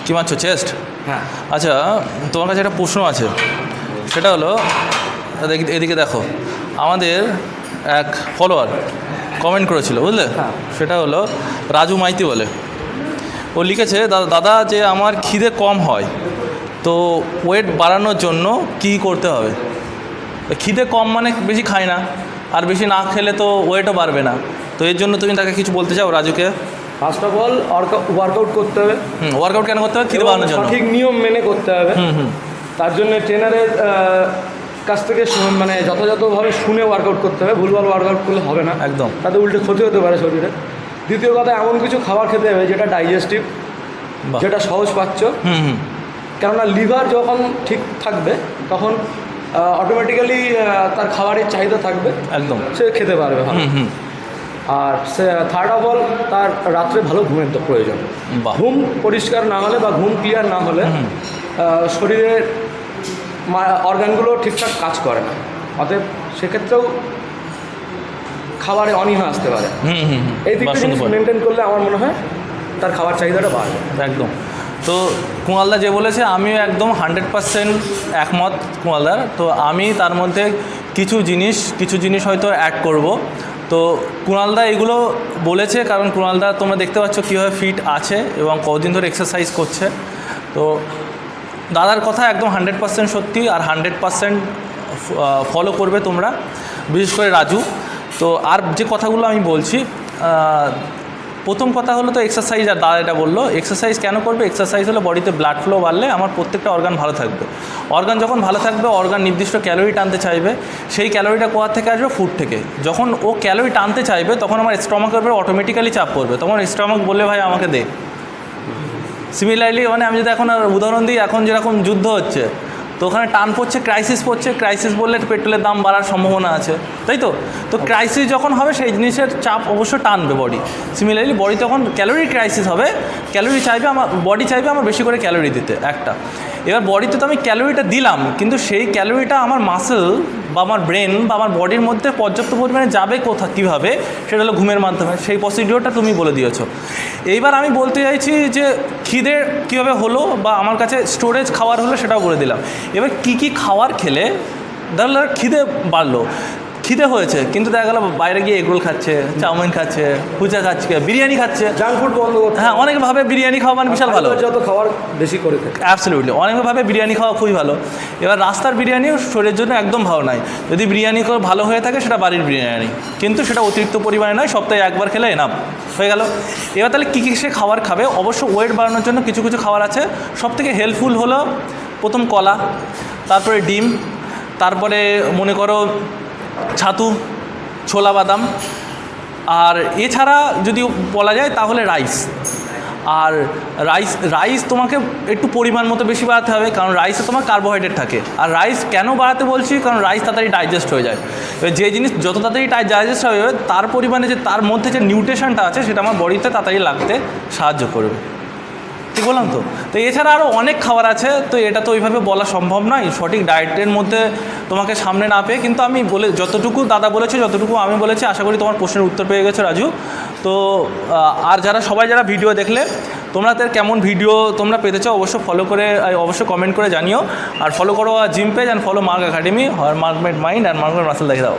কী মারছো, চেস্ট? হ্যাঁ। আচ্ছা, তোমার কাছে একটা প্রশ্ন আছে, সেটা হলো এদিকে দেখো, আমাদের এক ফলোয়ার কমেন্ট করেছিল, বুঝলে? হ্যাঁ। সেটা হলো রাজু মাইতি বলে। ও লিখেছে, দাদা যে আমার খিদে কম হয়, তো ওয়েট বাড়ানোর জন্য কি করতে হবে? খিদে কম মানে বেশি খায় না, আর বেশি না খেলে তো ওয়েটও বাড়বে না। তো এর জন্য তুমি তাকে কিছু বলতে চাও রাজুকে? ফার্স্ট অফ অল ওয়ার্কআউট করতে হবে। ওয়ার্কআউট কেন করতে হবে? খিদে বাড়ানোর জন্য। সঠিক নিয়ম মেনে করতে হবে। তার জন্য ট্রেনারের কাছ থেকে মানে যথাযথভাবে শুনে ওয়ার্কআউট করতে হবে। ভুলভাল ওয়ার্কআউট করলে হবে না, একদম। তাতে উল্টে ক্ষতি হতে পারে শরীরে। দ্বিতীয় কথা, এমন কিছু খাবার খেতে হবে যেটা ডাইজেস্টিভ, যেটা সহজ পাচ্ছ। কেননা লিভার যখন ঠিক থাকবে তখন অটোমেটিক্যালি তার খাবারের চাহিদা থাকবে, একদম, সে খেতে পারবে ভালো। আর সে থার্ড অফ অল, তার রাত্রে ভালো ঘুমের প্রয়োজন। ঘুম পরিষ্কার না হলে বা ঘুম ক্লিয়ার না হলে শরীরের অর্গানগুলো ঠিকঠাক কাজ করে না, অতএব সেক্ষেত্রেও খাবারে অনীহা আসতে পারে। এই দিকটা মেনটেন করলে আমার মনে হয় তার খাবার চাহিদাটা বাড়বে। একদম। তো কুণালদা যে বলেছে, আমিও একদম 100% একমত কুণালদার। তো আমি তার মধ্যে কিছু জিনিস হয়তো অ্যাড করব। তো কুণালদা এগুলো বলেছে কারণ কুণালদা তোমরা দেখতে পাচ্ছ কীভাবে ফিট আছে এবং কদিন ধরে এক্সারসাইজ করছে। তো দাদার কথা একদম 100% সত্যি, আর 100% ফলো করবে তোমরা, বিশেষ করে রাজু। তো আর যে কথাগুলো আমি বলছি, প্রথম কথা হলো তো এক্সারসাইজ, আর দাদা এটা বললো এক্সারসাইজ কেন করবে? এক্সারসাইজ হলো বডিতে ব্লাড ফ্লো বাড়লে আমার প্রত্যেকটা অর্গান ভালো থাকবে। অর্গান যখন ভালো থাকবে, অর্গান নির্দিষ্ট ক্যালোরি টানতে চাইবে। সেই ক্যালোরিটা কোথা থেকে আসবে? ফুড থেকে। যখন ও ক্যালোরি টানতে চাইবে তখন আমার স্টমাকের উপরে অটোমেটিক্যালি চাপ পড়বে, তখন স্টমাক বললে ভাই আমাকে দে। সিমিলারলি মানে আমি যদি এখন উদাহরণ দিই, এখন যেরকম যুদ্ধ হচ্ছে, তো ওখানে টান পড়ছে, ক্রাইসিস বললে পেট্রোলের দাম বাড়ার সম্ভাবনা আছে, তাই তো? তো ক্রাইসিস যখন হবে সেই জিনিসের চাপ অবশ্য টানবে বডি। সিমিলারলি বডি তখন ক্যালোরি ক্রাইসিস হবে, বডি চাইবে আমার বেশি করে ক্যালোরি দিতে একটা। এবার বডিতে তো আমি ক্যালোরিটা দিলাম, কিন্তু সেই ক্যালোরিটা আমার মাসেল বা আমার ব্রেন বা আমার বডির মধ্যে পর্যাপ্ত পরিমাণে যাবে কীভাবে? সেটা হলো ঘুমের মাধ্যমে। সেই প্রসিডিওরটা তুমি বলে দিয়েছো। এইবার আমি বলতে চাইছি যে খিদে কীভাবে হলো বা আমার কাছে স্টোরেজ খাবার হলো সেটাও বলে দিলাম। এবার কী খাবার খেলে ধরো খিদে বাড়লো, খিদে হয়েছে কিন্তু দেখা গেলো বাইরে গিয়ে এগরোল খাচ্ছে, চাউমিন খাচ্ছে, ফুচকা খাচ্ছে, বিরিয়ানি খাচ্ছে। জাঙ্ক ফুড বন্ধ করতে। হ্যাঁ, অনেকে ভাবে বিরিয়ানি খাওয়া মানে বিশাল ভালো, যত খাবার বেশি করে খায়। অ্যাবসলিউটলি, অনেকে ভাবে বিরিয়ানি খাওয়া খুবই ভালো। এবার রাস্তার বিরিয়ানিও শরীরের জন্য একদম ভালো নয়। যদি বিরিয়ানি ভালো হয়ে থাকে সেটা বাড়ির বিরিয়ানি, কিন্তু সেটা অতিরিক্ত পরিমাণে নয়, সপ্তাহে একবার খেলে এনাফ হয়ে গেল। এবার তাহলে কী সে খাবার খাবে? অবশ্য ওয়েট বাড়ানোর জন্য কিছু খাবার আছে। সবথেকে হেল্পফুল হলো প্রথম কলা, তারপরে ডিম, তারপরে মনে করো ছাতু, ছোলা বাদাম, আর এছাড়া যদি বলা যায় তাহলে রাইস। আর রাইস তোমাকে একটু পরিমাণ মতো বেশি বাড়াতে হবে, কারণ রাইসে তোমার কার্বোহাইড্রেট থাকে। আর রাইস কেন বাড়াতে বলছি? কারণ রাইস তাড়াতাড়ি ডাইজেস্ট হয়ে যায়। যে জিনিস যত তাড়াতাড়ি ডাইজেস্ট হয়ে যাবে, তার পরিমাণে যে তার মধ্যে যে নিউট্রিশনটা আছে সেটা আমার বডিতে তাড়াতাড়ি লাগতে সাহায্য করবে। ঠিক বললাম তো? তো এছাড়া আরও অনেক খাবার আছে, তো এটা তো ওইভাবে বলা সম্ভব নয় সঠিক ডায়েটের মধ্যে তোমাকে সামনে না পেয়ে। কিন্তু আমি যতটুকু দাদা বলেছে, যতটুকু আমি বলেছি, আশা করি তোমার প্রশ্নের উত্তর পেয়ে গেছো রাজু। তো আর সবাই যারা ভিডিও দেখলে, তোমরা কেমন ভিডিও তোমরা পেতে চাও অবশ্যই কমেন্ট করে জানিও। আর ফলো করো gym page and follow mark academy, mark made mind and mark made muscle দেখে দাও।